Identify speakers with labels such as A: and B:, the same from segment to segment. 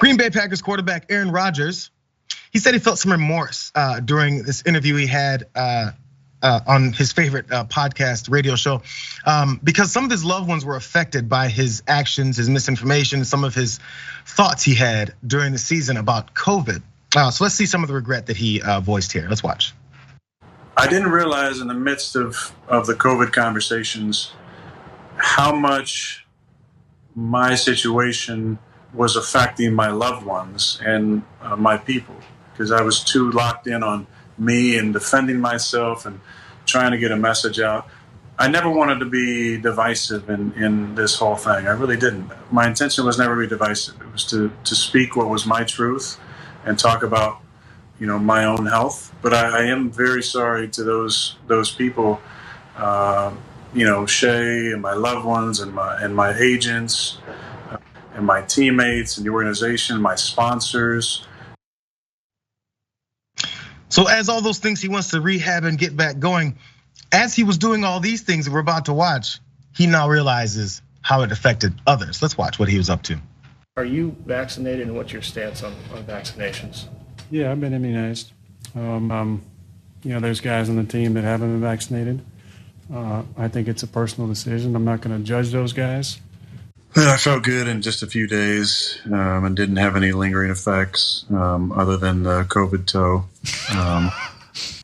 A: Green Bay Packers quarterback Aaron Rodgers, he said he felt some remorse during this interview he had on his favorite podcast radio show, because some of his loved ones were affected by his actions, his misinformation, some of his thoughts he had during the season about COVID. So let's see some of the regret that he voiced here. Let's watch.
B: I didn't realize in the midst of the COVID conversations how much my situation was affecting my loved ones and my people, because I was too locked in on me and defending myself and trying to get a message out. I never wanted to be divisive in this whole thing. I really didn't. My intention was never to be divisive. It was to speak what was my truth and talk about, my own health. But I am very sorry to those people, Shay and my loved ones and my agents and my teammates and the organization, my sponsors.
A: So as all those things he wants to rehab and get back going, as he was doing all these things that we're about to watch, he now realizes how it affected others. Let's watch what he was up to.
C: Are you vaccinated, and what's your stance on vaccinations?
D: Yeah, I've been immunized. There's guys on the team that haven't been vaccinated. I think it's a personal decision. I'm not going to judge those guys.
B: I felt good in just a few days and didn't have any lingering effects other than the COVID toe.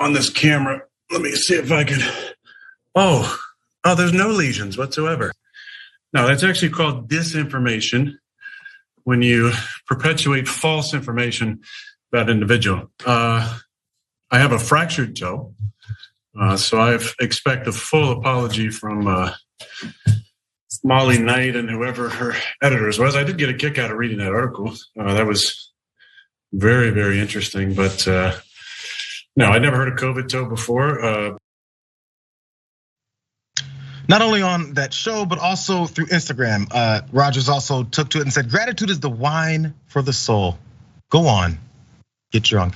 B: On this camera, let me see if I can. Oh, there's no lesions whatsoever. No, that's actually called disinformation, when you perpetuate false information about an individual. I have a fractured toe, so I expect a full apology from Molly Knight and whoever her editors was. I did get a kick out of reading that article. That was very, very interesting. But no, I'd never heard of COVID toe before.
A: Not only on that show, but also through Instagram. Rodgers also took to it and said, "Gratitude is the wine for the soul. Go on, get drunk."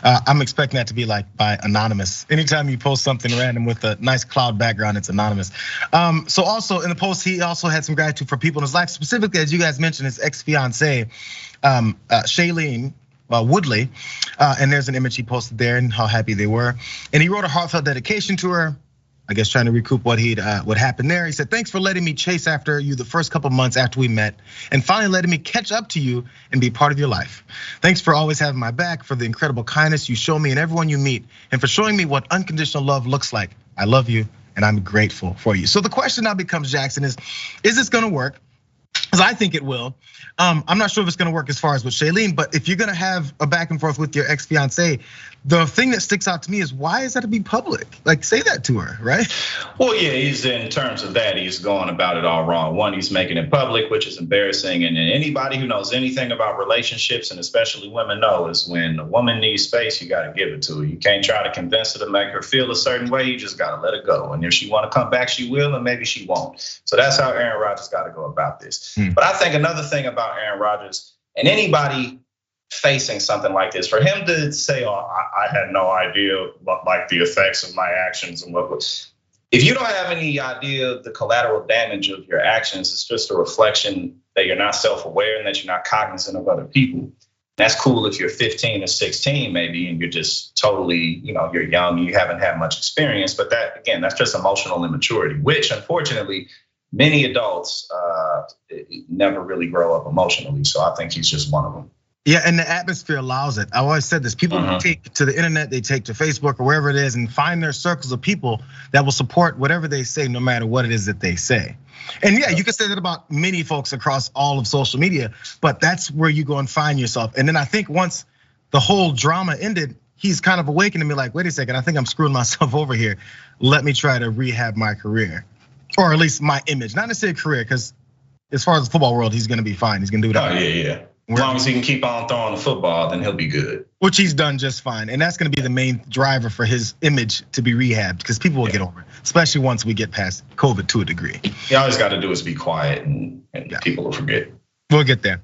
A: I'm expecting that to be like by anonymous. Anytime you post something random with a nice cloud background, it's anonymous. So also in the post, he also had some gratitude for people in his life, specifically, as you guys mentioned, his ex-fiance, Shailene Woodley. And there's an image he posted there and how happy they were. And he wrote a heartfelt dedication to her, I guess trying to recoup what happened there. He said, "Thanks for letting me chase after you the first couple months after we met, and finally letting me catch up to you and be part of your life. Thanks for always having my back, for the incredible kindness you show me and everyone you meet, and for showing me what unconditional love looks like. I love you, and I'm grateful for you." So the question now becomes, Jackson, is this gonna work? Because I think it will. I'm not sure if it's gonna work as far as with Shailene, but if you're gonna have a back and forth with your ex-fiance, the thing that sticks out to me is, why is that to be public? Like, say that to her, right?
E: Well, yeah, he's in terms of that, he's going about it all wrong. One, he's making it public, which is embarrassing. And anybody who knows anything about relationships, and especially women, know is when a woman needs space, you got to give it to her. You can't try to convince her to make her feel a certain way. You just got to let her go. And if she want to come back, she will, and maybe she won't. So that's how Aaron Rodgers got to go about this. But I think another thing about Aaron Rodgers and anybody facing something like this, for him to say, "Oh, I had no idea what, like, the effects of my actions and what was." If you don't have any idea of the collateral damage of your actions, it's just a reflection that you're not self-aware and that you're not cognizant of other people. That's cool if you're 15 or 16 maybe, and you're just totally, you're young, you haven't had much experience. But that, again, that's just emotional immaturity, which unfortunately many adults never really grow up emotionally. So I think he's just one of them.
A: Yeah, and the atmosphere allows it. I always said this, people take to the internet, they take to Facebook or wherever it is and find their circles of people that will support whatever they say, no matter what it is that they say. And yeah, you can say that about many folks across all of social media, but that's where you go and find yourself. And then I think once the whole drama ended, he's kind of awakened to me like, wait a second, I think I'm screwing myself over here. Let me try to rehab my career, or at least my image, not necessarily career, because as far as the football world, he's gonna be fine. He's gonna do it.
E: Oh, yeah. As long as he can keep on throwing the football, then he'll be good.
A: Which he's done just fine. And that's gonna be the main driver for his image to be rehabbed, because people will get over it, especially once we get past COVID to a degree.
E: All he's gotta do is be quiet and people will forget.
A: We'll get there.